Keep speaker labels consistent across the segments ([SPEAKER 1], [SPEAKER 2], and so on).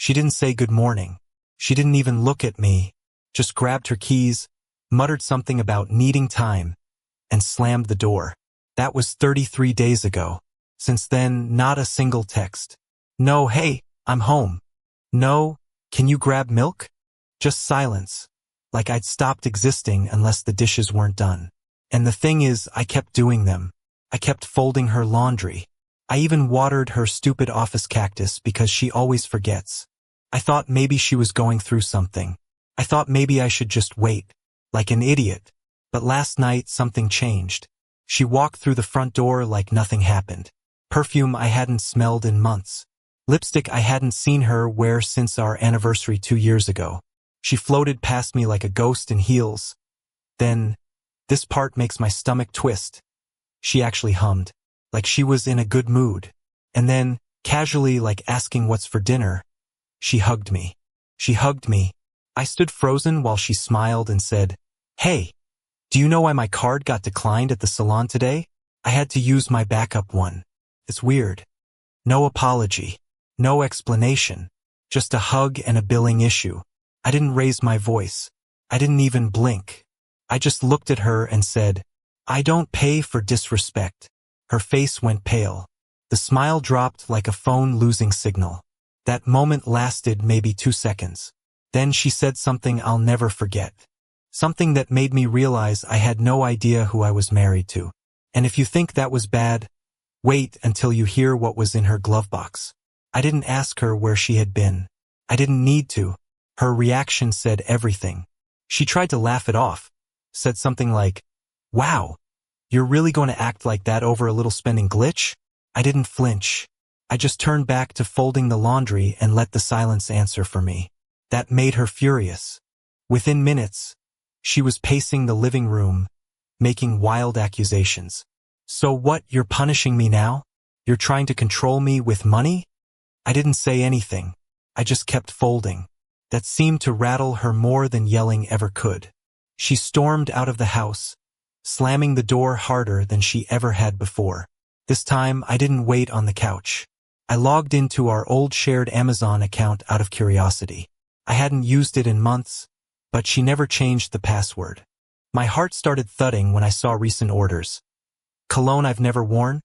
[SPEAKER 1] She didn't say good morning. She didn't even look at me, just grabbed her keys, muttered something about needing time, and slammed the door. That was 33 days ago. Since then, not a single text. No, hey, I'm home. No, can you grab milk? Just silence, like I'd stopped existing unless the dishes weren't done. And the thing is, I kept doing them. I kept folding her laundry. I even watered her stupid office cactus because she always forgets. I thought maybe she was going through something. I thought maybe I should just wait, like an idiot. But last night something changed. She walked through the front door like nothing happened. Perfume I hadn't smelled in months. Lipstick I hadn't seen her wear since our anniversary 2 years ago. She floated past me like a ghost in heels. Then, this part makes my stomach twist. She actually hummed, like she was in a good mood. And then, casually like asking what's for dinner, she hugged me. She hugged me. I stood frozen while she smiled and said, "Hey, do you know why my card got declined at the salon today? I had to use my backup one." It's weird. No apology. No explanation. Just a hug and a billing issue. I didn't raise my voice. I didn't even blink. I just looked at her and said, "I don't pay for disrespect." Her face went pale. The smile dropped like a phone losing signal. That moment lasted maybe 2 seconds. Then she said something I'll never forget. Something that made me realize I had no idea who I was married to. And if you think that was bad, wait until you hear what was in her glove box. I didn't ask her where she had been. I didn't need to. Her reaction said everything. She tried to laugh it off, said something like, "Wow, you're really going to act like that over a little spending glitch?" I didn't flinch. I just turned back to folding the laundry and let the silence answer for me. That made her furious. Within minutes, she was pacing the living room, making wild accusations. "So what, you're punishing me now? You're trying to control me with money?" I didn't say anything. I just kept folding. That seemed to rattle her more than yelling ever could. She stormed out of the house, slamming the door harder than she ever had before. This time, I didn't wait on the couch. I logged into our old shared Amazon account out of curiosity. I hadn't used it in months, but she never changed the password. My heart started thudding when I saw recent orders. Cologne I've never worn,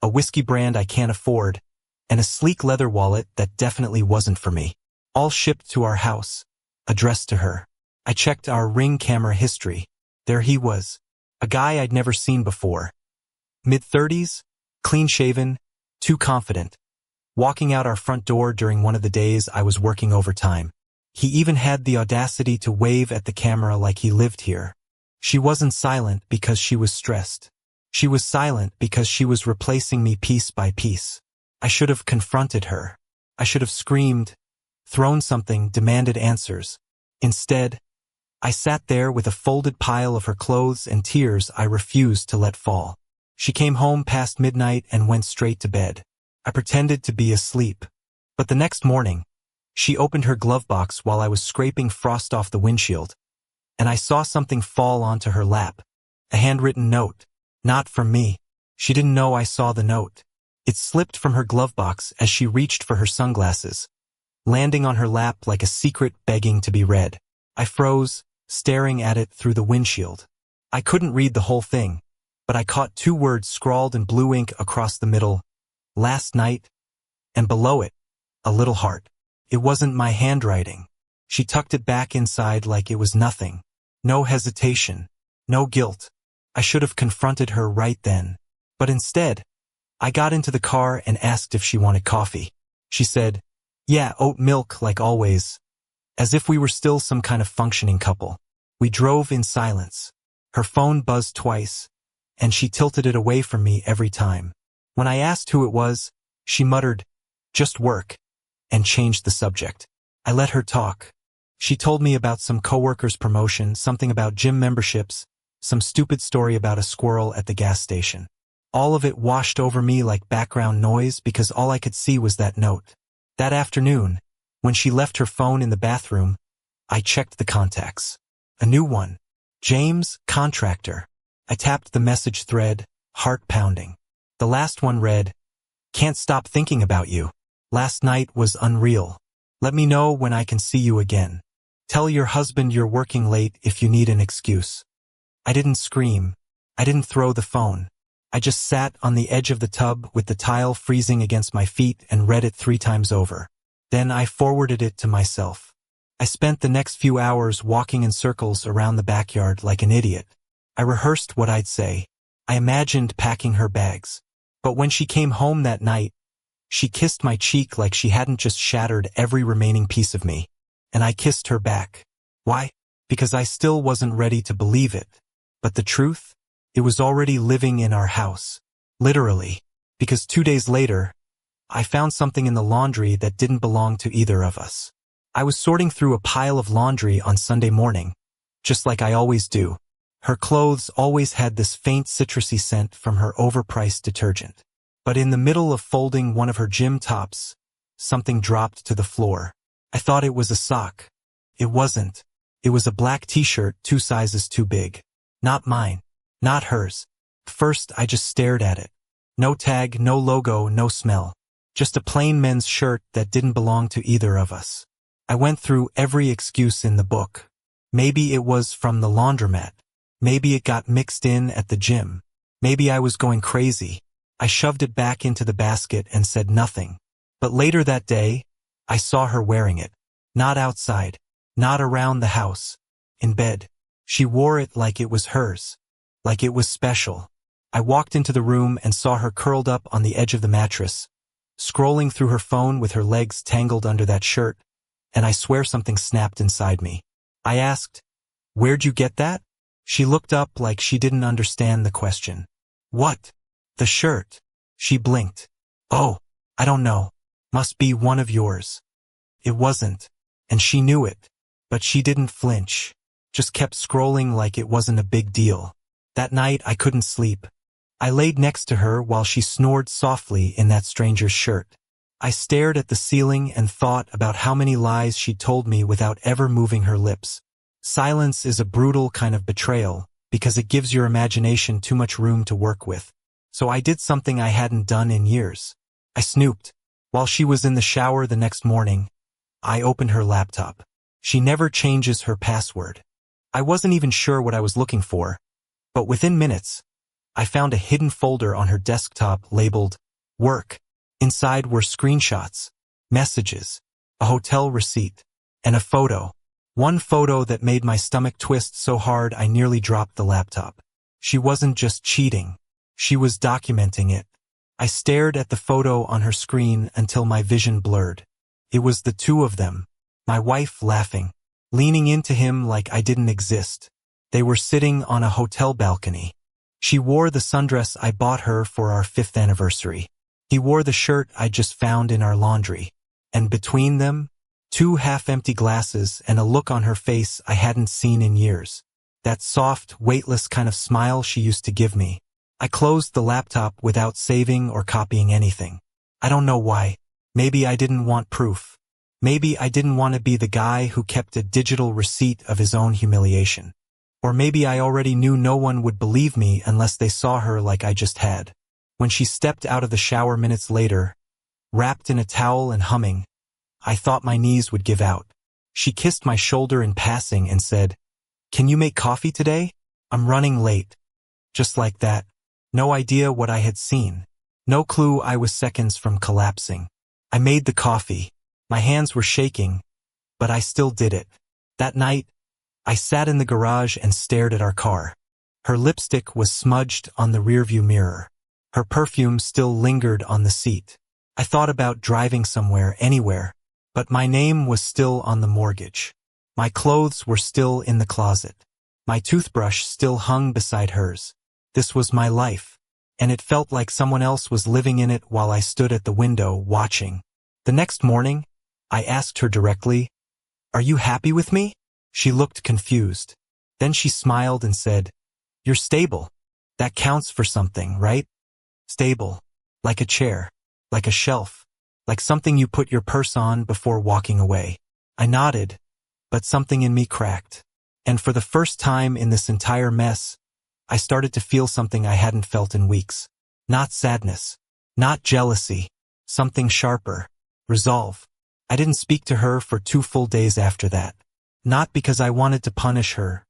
[SPEAKER 1] a whiskey brand I can't afford, and a sleek leather wallet that definitely wasn't for me. All shipped to our house, addressed to her. I checked our Ring camera history. There he was, a guy I'd never seen before. Mid-30s, clean-shaven, too confident. Walking out our front door during one of the days I was working overtime. He even had the audacity to wave at the camera like he lived here. She wasn't silent because she was stressed. She was silent because she was replacing me piece by piece. I should have confronted her. I should have screamed, thrown something, demanded answers. Instead, I sat there with a folded pile of her clothes and tears I refused to let fall. She came home past midnight and went straight to bed. I pretended to be asleep. But the next morning, she opened her glove box while I was scraping frost off the windshield, and I saw something fall onto her lap. A handwritten note. Not from me. She didn't know I saw the note. It slipped from her glove box as she reached for her sunglasses, landing on her lap like a secret begging to be read. I froze, staring at it through the windshield. I couldn't read the whole thing, but I caught 2 words scrawled in blue ink across the middle, "Last night," and below it, a little heart. It wasn't my handwriting. She tucked it back inside like it was nothing. No hesitation. No guilt. I should have confronted her right then. But instead, I got into the car and asked if she wanted coffee. She said, "Yeah, oat milk like always," as if we were still some kind of functioning couple. We drove in silence. Her phone buzzed twice, and she tilted it away from me every time. When I asked who it was, she muttered, "Just work," and changed the subject. I let her talk. She told me about some coworker's promotion, something about gym memberships, some stupid story about a squirrel at the gas station. All of it washed over me like background noise because all I could see was that note. That afternoon, when she left her phone in the bathroom, I checked the contacts. A new one. James, contractor. I tapped the message thread, heart pounding. The last one read, "Can't stop thinking about you. Last night was unreal." Let me know when I can see you again. Tell your husband you're working late if you need an excuse. I didn't scream. I didn't throw the phone. I just sat on the edge of the tub with the tile freezing against my feet and read it 3 times over. Then I forwarded it to myself. I spent the next few hours walking in circles around the backyard like an idiot. I rehearsed what I'd say. I imagined packing her bags. But when she came home that night, she kissed my cheek like she hadn't just shattered every remaining piece of me. And I kissed her back. Why? Because I still wasn't ready to believe it. But the truth? It was already living in our house. Literally. Because 2 days later, I found something in the laundry that didn't belong to either of us. I was sorting through a pile of laundry on Sunday morning, just like I always do. Her clothes always had this faint citrusy scent from her overpriced detergent. But in the middle of folding one of her gym tops, something dropped to the floor. I thought it was a sock. It wasn't. It was a black t-shirt 2 sizes too big. Not mine. Not hers. First, I just stared at it. No tag, no logo, no smell. Just a plain men's shirt that didn't belong to either of us. I went through every excuse in the book. Maybe it was from the laundromat. Maybe it got mixed in at the gym. Maybe I was going crazy. I shoved it back into the basket and said nothing. But later that day, I saw her wearing it. Not outside. Not around the house. In bed. She wore it like it was hers. Like it was special. I walked into the room and saw her curled up on the edge of the mattress, scrolling through her phone with her legs tangled under that shirt, and I swear something snapped inside me. I asked, "Where'd you get that?" She looked up like she didn't understand the question. "What?" "The shirt." She blinked. "Oh, I don't know. Must be one of yours." It wasn't, and she knew it. But she didn't flinch. Just kept scrolling like it wasn't a big deal. That night I couldn't sleep. I laid next to her while she snored softly in that stranger's shirt. I stared at the ceiling and thought about how many lies she'd told me without ever moving her lips. Silence is a brutal kind of betrayal, because it gives your imagination too much room to work with. So I did something I hadn't done in years. I snooped. While she was in the shower the next morning, I opened her laptop. She never changes her password. I wasn't even sure what I was looking for, but within minutes, I found a hidden folder on her desktop labeled Work. Inside were screenshots, messages, a hotel receipt, and a photo. One photo that made my stomach twist so hard I nearly dropped the laptop. She wasn't just cheating. She was documenting it. I stared at the photo on her screen until my vision blurred. It was the 2 of them, my wife laughing, leaning into him like I didn't exist. They were sitting on a hotel balcony. She wore the sundress I bought her for our 5th anniversary. He wore the shirt I just found in our laundry. And between them, 2 half-empty glasses and a look on her face I hadn't seen in years. That soft, weightless kind of smile she used to give me. I closed the laptop without saving or copying anything. I don't know why. Maybe I didn't want proof. Maybe I didn't want to be the guy who kept a digital receipt of his own humiliation. Or maybe I already knew no one would believe me unless they saw her like I just had. When she stepped out of the shower minutes later, wrapped in a towel and humming, I thought my knees would give out. She kissed my shoulder in passing and said, "Can you make coffee today? I'm running late." Just like that. No idea what I had seen. No clue I was seconds from collapsing. I made the coffee. My hands were shaking, but I still did it. That night, I sat in the garage and stared at our car. Her lipstick was smudged on the rearview mirror. Her perfume still lingered on the seat. I thought about driving somewhere, anywhere, but my name was still on the mortgage. My clothes were still in the closet. My toothbrush still hung beside hers. This was my life, and it felt like someone else was living in it while I stood at the window watching. The next morning, I asked her directly, "Are you happy with me?" She looked confused. Then she smiled and said, "You're stable. That counts for something, right?" Stable. Like a chair. Like a shelf. Like something you put your purse on before walking away. I nodded, but something in me cracked. And for the first time in this entire mess, I started to feel something I hadn't felt in weeks. Not sadness. Not jealousy. Something sharper. Resolve. I didn't speak to her for 2 full days after that. Not because I wanted to punish her.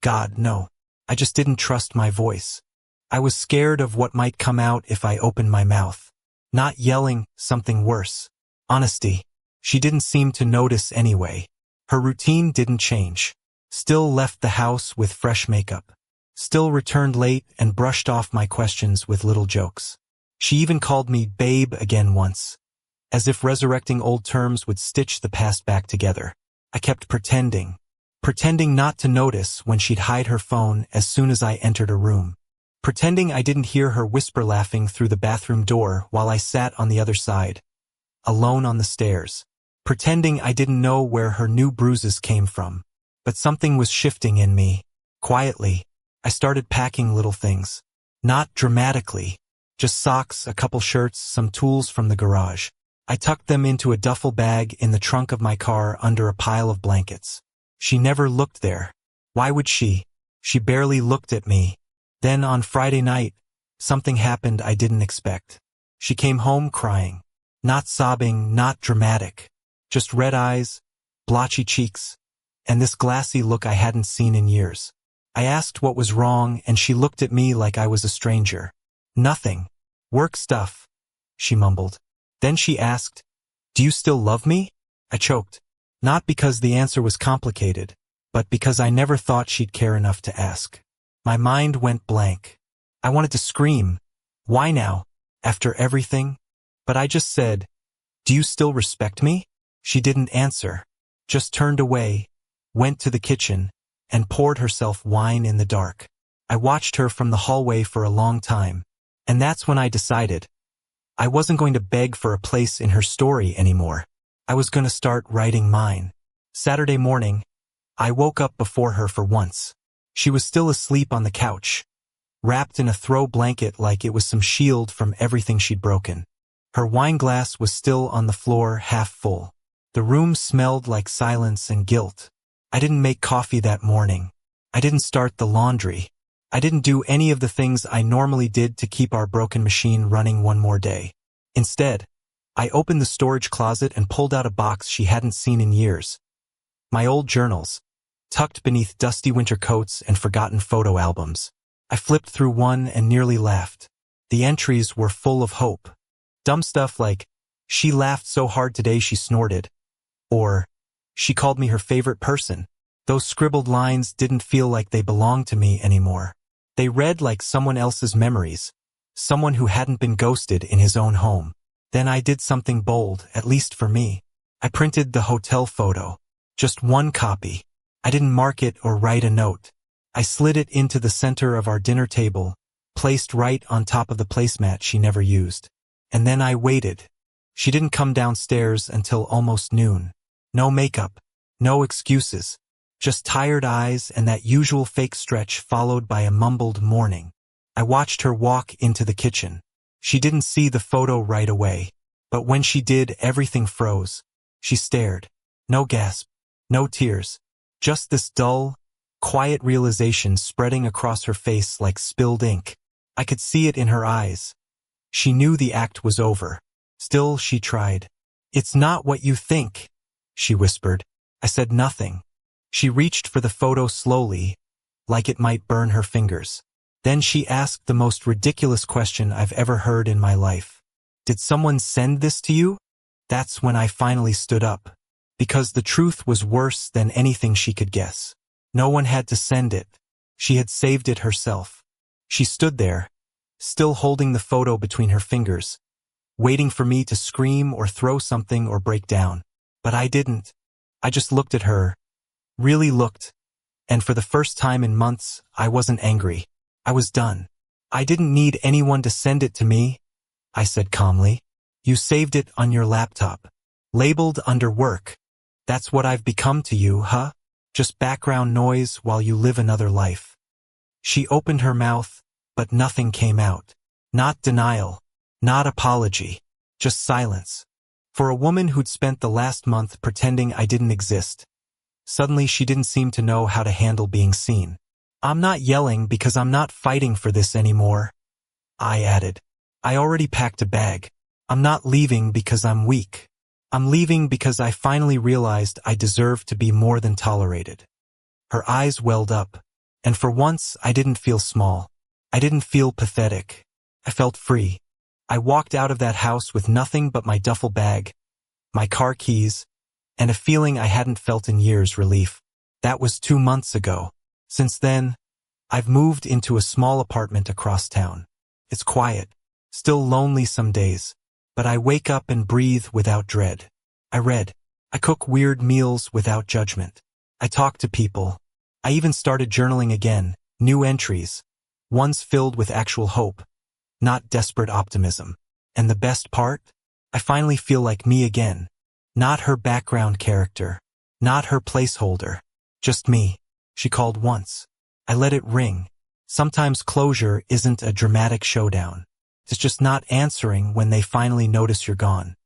[SPEAKER 1] God, no. I just didn't trust my voice. I was scared of what might come out if I opened my mouth. Not yelling, something worse. Honesty. She didn't seem to notice anyway. Her routine didn't change. Still left the house with fresh makeup. Still returned late and brushed off my questions with little jokes. She even called me babe again once, as if resurrecting old terms would stitch the past back together. I kept pretending not to notice when she'd hide her phone as soon as I entered a room. Pretending I didn't hear her whisper laughing through the bathroom door while I sat on the other side, alone on the stairs. Pretending I didn't know where her new bruises came from. But something was shifting in me. Quietly, I started packing little things. Not dramatically. Just socks, a couple shirts, some tools from the garage. I tucked them into a duffel bag in the trunk of my car under a pile of blankets. She never looked there. Why would she? She barely looked at me. Then on Friday night, something happened I didn't expect. She came home crying. Not sobbing, not dramatic. Just red eyes, blotchy cheeks, and this glassy look I hadn't seen in years. I asked what was wrong, and she looked at me like I was a stranger. Nothing. Work stuff, she mumbled. Then she asked, "Do you still love me?" I choked. Not because the answer was complicated, but because I never thought she'd care enough to ask. My mind went blank. I wanted to scream. Why now? After everything? But I just said, "Do you still respect me?" She didn't answer. Just turned away, went to the kitchen, and poured herself wine in the dark. I watched her from the hallway for a long time, and that's when I decided I wasn't going to beg for a place in her story anymore. I was going to start writing mine. Saturday morning, I woke up before her for once. She was still asleep on the couch, wrapped in a throw blanket like it was some shield from everything she'd broken. Her wine glass was still on the floor, half full. The room smelled like silence and guilt. I didn't make coffee that morning. I didn't start the laundry. I didn't do any of the things I normally did to keep our broken machine running one more day. Instead, I opened the storage closet and pulled out a box she hadn't seen in years. My old journals, tucked beneath dusty winter coats and forgotten photo albums. I flipped through one and nearly laughed. The entries were full of hope. Dumb stuff like, "She laughed so hard today she snorted," or, "She called me her favorite person." Those scribbled lines didn't feel like they belonged to me anymore. They read like someone else's memories, someone who hadn't been ghosted in his own home. Then I did something bold, at least for me. I printed the hotel photo. Just one copy. I didn't mark it or write a note. I slid it into the center of our dinner table, placed right on top of the placemat she never used. And then I waited. She didn't come downstairs until almost noon. No makeup. No excuses. Just tired eyes and that usual fake stretch followed by a mumbled morning. I watched her walk into the kitchen. She didn't see the photo right away, but when she did, everything froze. She stared. No gasp. No tears. Just this dull, quiet realization spreading across her face like spilled ink. I could see it in her eyes. She knew the act was over. Still, she tried. "It's not what you think," she whispered. I said nothing. She reached for the photo slowly, like it might burn her fingers. Then she asked the most ridiculous question I've ever heard in my life. "Did someone send this to you?" That's when I finally stood up. Because the truth was worse than anything she could guess. No one had to send it. She had saved it herself. She stood there, still holding the photo between her fingers, waiting for me to scream or throw something or break down. But I didn't. I just looked at her, really looked, and for the first time in months, I wasn't angry. I was done. "I didn't need anyone to send it to me," I said calmly. "You saved it on your laptop. Labeled under work. That's what I've become to you, huh? Just background noise while you live another life." She opened her mouth, but nothing came out. Not denial. Not apology. Just silence. For a woman who'd spent the last month pretending I didn't exist, suddenly she didn't seem to know how to handle being seen. "I'm not yelling because I'm not fighting for this anymore," I added. "I already packed a bag. I'm not leaving because I'm weak." I'm leaving because I finally realized I deserve to be more than tolerated. Her eyes welled up, and for once I didn't feel small. I didn't feel pathetic. I felt free. I walked out of that house with nothing but my duffel bag, my car keys, and a feeling I hadn't felt in years: relief. That was 2 months ago. Since then, I've moved into a small apartment across town. It's quiet, still lonely some days, but I wake up and breathe without dread. I read. I cook weird meals without judgment. I talk to people. I even started journaling again, new entries, ones filled with actual hope, not desperate optimism. And the best part? I finally feel like me again. Not her background character, not her placeholder, just me. She called once. I let it ring. Sometimes closure isn't a dramatic showdown. It's just not answering when they finally notice you're gone.